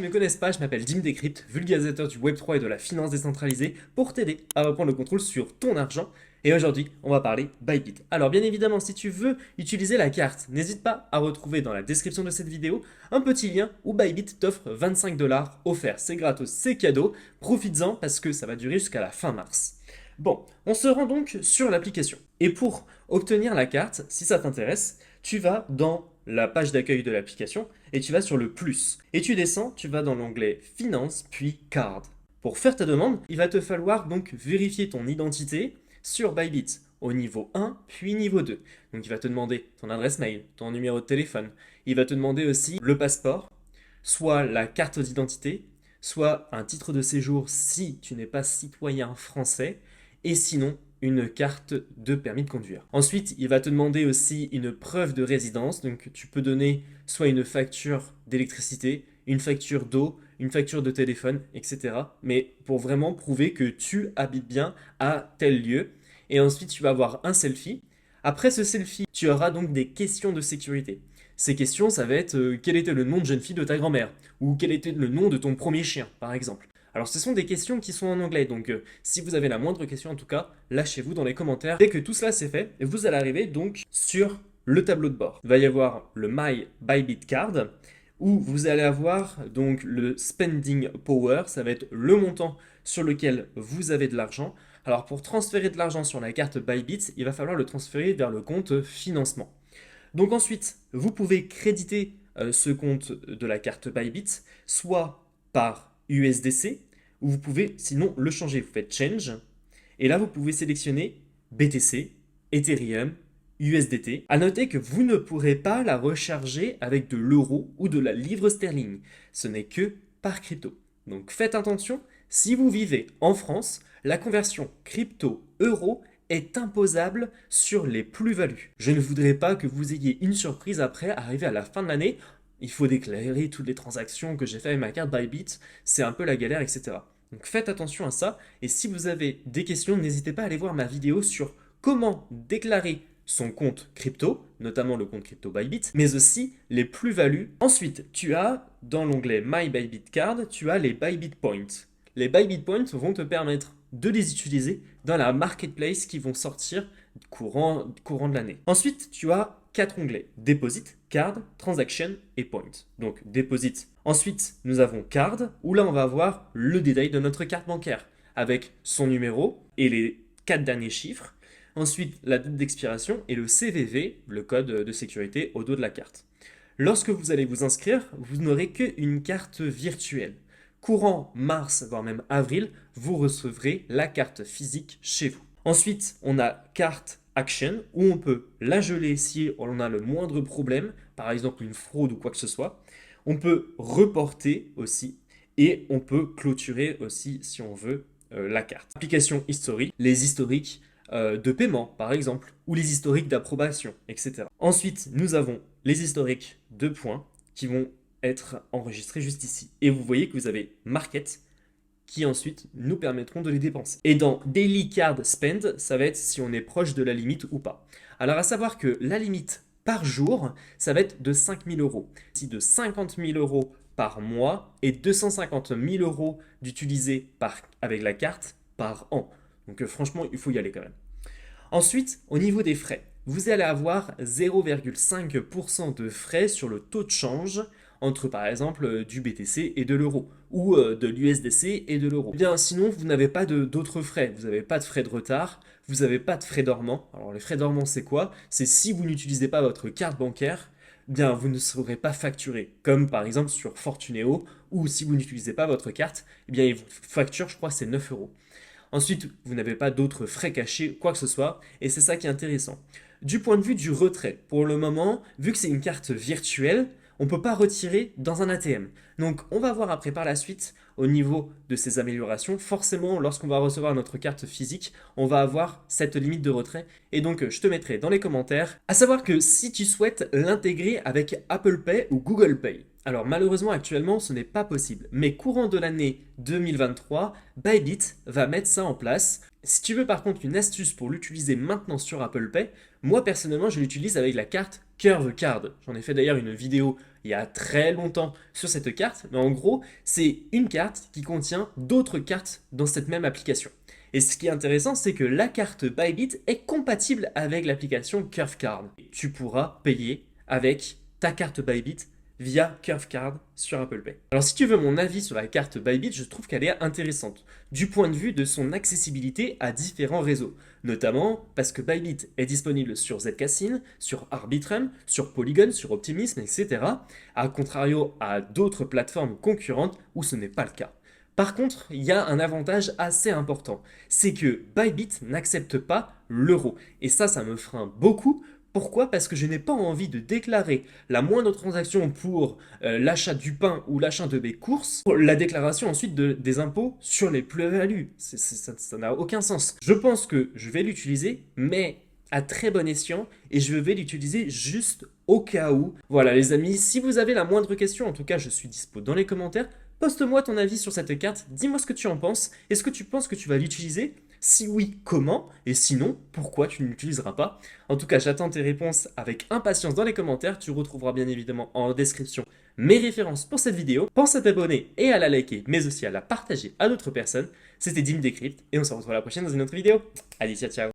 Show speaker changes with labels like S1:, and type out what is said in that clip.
S1: ne me connaissent pas, je m'appelle Jim Decrypt, vulgarisateur du Web3 et de la finance décentralisée, pour t'aider à reprendre le contrôle sur ton argent. Et aujourd'hui, on va parler Bybit. Alors bien évidemment, si tu veux utiliser la carte, n'hésite pas à retrouver dans la description de cette vidéo un petit lien où Bybit t'offre 25 $ offerts. C'est gratos, c'est cadeau, profites-en parce que ça va durer jusqu'à la fin mars. Bon, on se rend donc sur l'application. Et pour obtenir la carte, si ça t'intéresse, tu vas dans la page d'accueil de l'application et tu vas sur le plus. Et tu descends, tu vas dans l'onglet Finance puis Card. Pour faire ta demande, il va te falloir donc vérifier ton identité sur Bybit au niveau 1 puis niveau 2. Donc il va te demander ton adresse mail, ton numéro de téléphone. Il va te demander aussi le passeport, soit la carte d'identité, soit un titre de séjour si tu n'es pas citoyen français, et sinon une carte de permis de conduire. Ensuite, il va te demander aussi une preuve de résidence, donc tu peux donner soit une facture d'électricité, une facture d'eau, une facture de téléphone, etc. Mais pour vraiment prouver que tu habites bien à tel lieu. Et ensuite, tu vas avoir un selfie. Après ce selfie, tu auras donc des questions de sécurité. Ces questions, ça va être quel était le nom de jeune fille de ta grand-mère, ou quel était le nom de ton premier chien, par exemple. Alors ce sont des questions qui sont en anglais, donc si vous avez la moindre question en tout cas, lâchez-vous dans les commentaires. Dès que tout cela c'est fait, vous allez arriver donc sur le tableau de bord. Il va y avoir le My Bybit Card, où vous allez avoir donc le Spending Power, ça va être le montant sur lequel vous avez de l'argent. Alors pour transférer de l'argent sur la carte Bybit, il va falloir le transférer vers le compte financement. Donc ensuite, vous pouvez créditer ce compte de la carte Bybit, soit par USDC, ou vous pouvez sinon le changer. Vous faites Change, et là vous pouvez sélectionner BTC, Ethereum, USDT. À noter que vous ne pourrez pas la recharger avec de l'euro ou de la livre sterling. Ce n'est que par crypto. Donc faites attention, si vous vivez en France, la conversion crypto-euro est imposable sur les plus-values. Je ne voudrais pas que vous ayez une surprise après, arriver à la fin de l'année. Il faut déclarer toutes les transactions que j'ai fait avec ma carte Bybit, c'est un peu la galère, etc. Donc faites attention à ça, et si vous avez des questions, n'hésitez pas à aller voir ma vidéo sur comment déclarer son compte crypto, notamment le compte crypto Bybit, mais aussi les plus-values. Ensuite, tu as, dans l'onglet My Bybit Card, tu as les Bybit Points. Les Bybit Points vont te permettre de les utiliser dans la marketplace qui vont sortir courant de l'année. Ensuite, tu as 4 onglets: Deposit, Card, Transaction et Point. Donc Deposit. Ensuite, nous avons Card, où là on va avoir le détail de notre carte bancaire avec son numéro et les 4 derniers chiffres. Ensuite, la date d'expiration et le CVV, le code de sécurité au dos de la carte. Lorsque vous allez vous inscrire, vous n'aurez qu'une carte virtuelle. Courant mars, voire même avril, vous recevrez la carte physique chez vous. Ensuite, on a carte Action, où on peut la geler si on a le moindre problème, par exemple une fraude ou quoi que ce soit. On peut reporter aussi, et on peut clôturer aussi si on veut la carte. Application historique, les historiques de paiement par exemple, ou les historiques d'approbation, etc. Ensuite, nous avons les historiques de points qui vont être enregistrés juste ici. Et vous voyez que vous avez Market, qui ensuite nous permettront de les dépenser. Et dans Daily Card Spend, ça va être si on est proche de la limite ou pas. Alors à savoir que la limite par jour, ça va être de 5 000 €. Si de 50 000 € par mois et 250 000 € d'utiliser avec la carte par an. Donc franchement, il faut y aller quand même. Ensuite, au niveau des frais, vous allez avoir 0,5% de frais sur le taux de change entre par exemple du BTC et de l'euro, ou de l'USDC et de l'euro. Bien sinon, vous n'avez pas d'autres frais, vous n'avez pas de frais de retard, vous n'avez pas de frais dormants. Alors les frais dormants c'est quoi? C'est si vous n'utilisez pas votre carte bancaire, bien vous ne serez pas facturé, comme par exemple sur Fortuneo, ou si vous n'utilisez pas votre carte, eh bien ils vous facturent, je crois c'est 9 €. Ensuite, vous n'avez pas d'autres frais cachés, quoi que ce soit, et c'est ça qui est intéressant. Du point de vue du retrait, pour le moment, vu que c'est une carte virtuelle, on ne peut pas retirer dans un ATM. Donc on va voir après par la suite au niveau de ces améliorations. Forcément, lorsqu'on va recevoir notre carte physique, on va avoir cette limite de retrait. Et donc je te mettrai dans les commentaires. À savoir que si tu souhaites l'intégrer avec Apple Pay ou Google Pay, alors malheureusement actuellement ce n'est pas possible. Mais courant de l'année 2023, Bybit va mettre ça en place. Si tu veux par contre une astuce pour l'utiliser maintenant sur Apple Pay, Moi personnellement, je l'utilise avec la carte Curve Card. J'en ai fait d'ailleurs une vidéo il y a très longtemps sur cette carte, mais en gros, c'est une carte qui contient d'autres cartes dans cette même application. Et ce qui est intéressant, c'est que la carte Bybit est compatible avec l'application Curve Card. Tu pourras payer avec ta carte Bybit via Curve Card sur Apple Pay. Alors si tu veux mon avis sur la carte Bybit, je trouve qu'elle est intéressante du point de vue de son accessibilité à différents réseaux, notamment parce que Bybit est disponible sur Zcash, sur Arbitrum, sur Polygon, sur Optimism, etc. À contrario à d'autres plateformes concurrentes où ce n'est pas le cas. Par contre, il y a un avantage assez important, c'est que Bybit n'accepte pas l'euro. Et ça me freine beaucoup. Pourquoi? Parce que je n'ai pas envie de déclarer la moindre transaction pour l'achat du pain ou l'achat de mes courses, pour la déclaration ensuite des impôts sur les plus-values. Ça n'a aucun sens. Je pense que je vais l'utiliser, mais à très bon escient, et je vais l'utiliser juste au cas où. Voilà les amis, si vous avez la moindre question, en tout cas je suis dispo dans les commentaires, poste-moi ton avis sur cette carte, dis-moi ce que tu en penses. Est-ce que tu penses que tu vas l'utiliser? Si oui, comment? Et sinon, pourquoi tu ne l'utiliseras pas? En tout cas, j'attends tes réponses avec impatience dans les commentaires. Tu retrouveras bien évidemment en description mes références pour cette vidéo. Pense à t'abonner et à la liker, mais aussi à la partager à d'autres personnes. C'était Dim Decrypt et on se retrouve la prochaine dans une autre vidéo. Allez, ciao ciao!